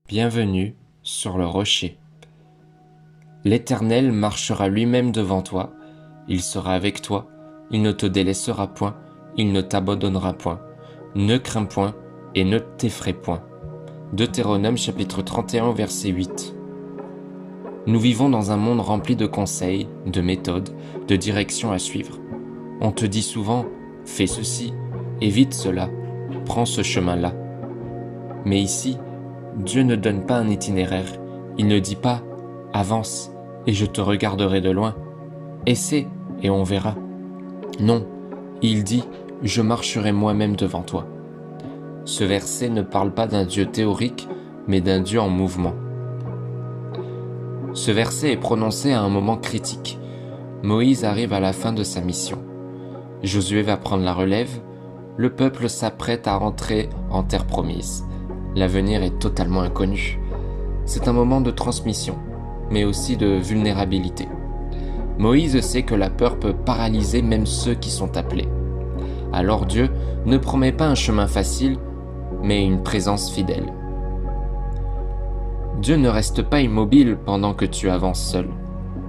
Bienvenue sur le rocher. L'Éternel marchera lui-même devant toi, il sera avec toi, il ne te délaissera point, il ne t'abandonnera point. Ne crains point et ne t'effraie point. Deutéronome chapitre 31 verset 8. Nous vivons dans un monde rempli de conseils, de méthodes, de directions à suivre. On te dit souvent « fais ceci, évite cela, prends ce chemin-là ». Mais ici, Dieu ne donne pas un itinéraire, il ne dit pas « avance et je te regarderai de loin, essaie et on verra ». Non, il dit « je marcherai moi-même devant toi ». Ce verset ne parle pas d'un Dieu théorique, mais d'un Dieu en mouvement. Ce verset est prononcé à un moment critique. Moïse arrive à la fin de sa mission. Josué va prendre la relève, le peuple s'apprête à entrer en terre promise. L'avenir est totalement inconnu. C'est un moment de transmission, mais aussi de vulnérabilité. Moïse sait que la peur peut paralyser même ceux qui sont appelés. Alors Dieu ne promet pas un chemin facile, mais une présence fidèle. Dieu ne reste pas immobile pendant que tu avances seul.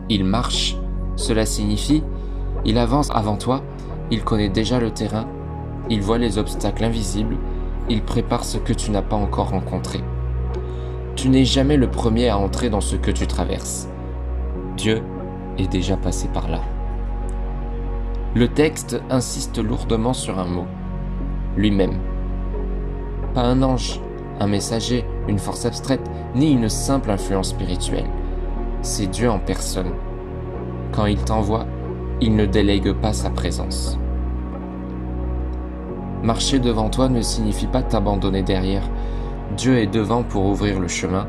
Il marche, cela signifie, il avance avant toi, il connaît déjà le terrain, il voit les obstacles invisibles, il prépare ce que tu n'as pas encore rencontré. Tu n'es jamais le premier à entrer dans ce que tu traverses. Dieu est déjà passé par là. Le texte insiste lourdement sur un mot, lui-même. Pas un ange, un messager, une force abstraite, ni une simple influence spirituelle. C'est Dieu en personne. Quand il t'envoie, il ne délègue pas sa présence. Marcher devant toi ne signifie pas t'abandonner derrière. Dieu est devant pour ouvrir le chemin.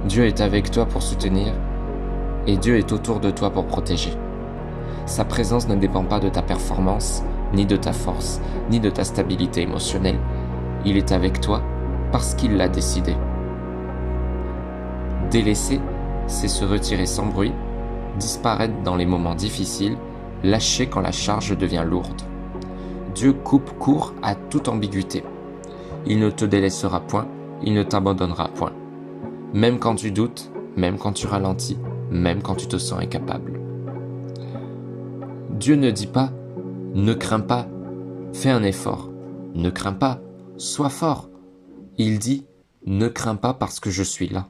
Dieu est avec toi pour soutenir. Et Dieu est autour de toi pour protéger. Sa présence ne dépend pas de ta performance, ni de ta force, ni de ta stabilité émotionnelle. Il est avec toi parce qu'il l'a décidé. Délaisser, c'est se retirer sans bruit, disparaître dans les moments difficiles, lâcher quand la charge devient lourde. Dieu coupe court à toute ambiguïté. Il ne te délaissera point, il ne t'abandonnera point. Même quand tu doutes, même quand tu ralentis, même quand tu te sens incapable. Dieu ne dit pas « ne crains pas, fais un effort ». Ne crains pas, sois fort. Il dit « ne crains pas parce que je suis là ».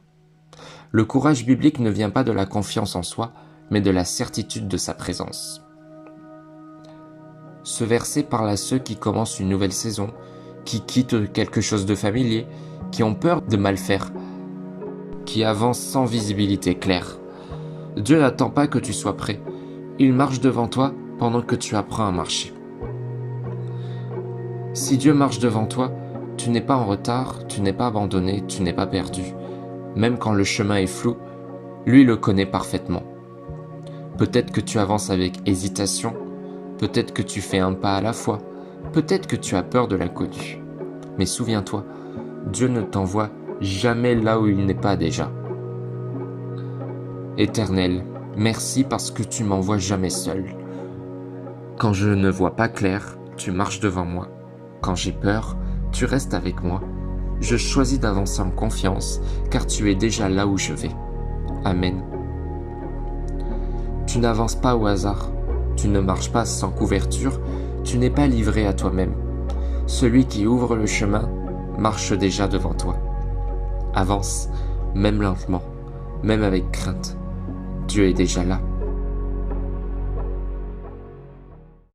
Le courage biblique ne vient pas de la confiance en soi, mais de la certitude de sa présence. Ce verset parle à ceux qui commencent une nouvelle saison, qui quittent quelque chose de familier, qui ont peur de mal faire, qui avancent sans visibilité claire. Dieu n'attend pas que tu sois prêt. Il marche devant toi pendant que tu apprends à marcher. Si Dieu marche devant toi, tu n'es pas en retard, tu n'es pas abandonné, tu n'es pas perdu. Même quand le chemin est flou, lui le connaît parfaitement. Peut-être que tu avances avec hésitation, peut-être que tu fais un pas à la fois, peut-être que tu as peur de l'inconnu. Mais souviens-toi, Dieu ne t'envoie jamais là où il n'est pas déjà. Éternel, merci parce que tu m'envoies jamais seul. Quand je ne vois pas clair, tu marches devant moi. Quand j'ai peur, tu restes avec moi. Je choisis d'avancer en confiance, car tu es déjà là où je vais. Amen. Tu n'avances pas au hasard. Tu ne marches pas sans couverture. Tu n'es pas livré à toi-même. Celui qui ouvre le chemin marche déjà devant toi. Avance, même lentement, même avec crainte. Dieu est déjà là.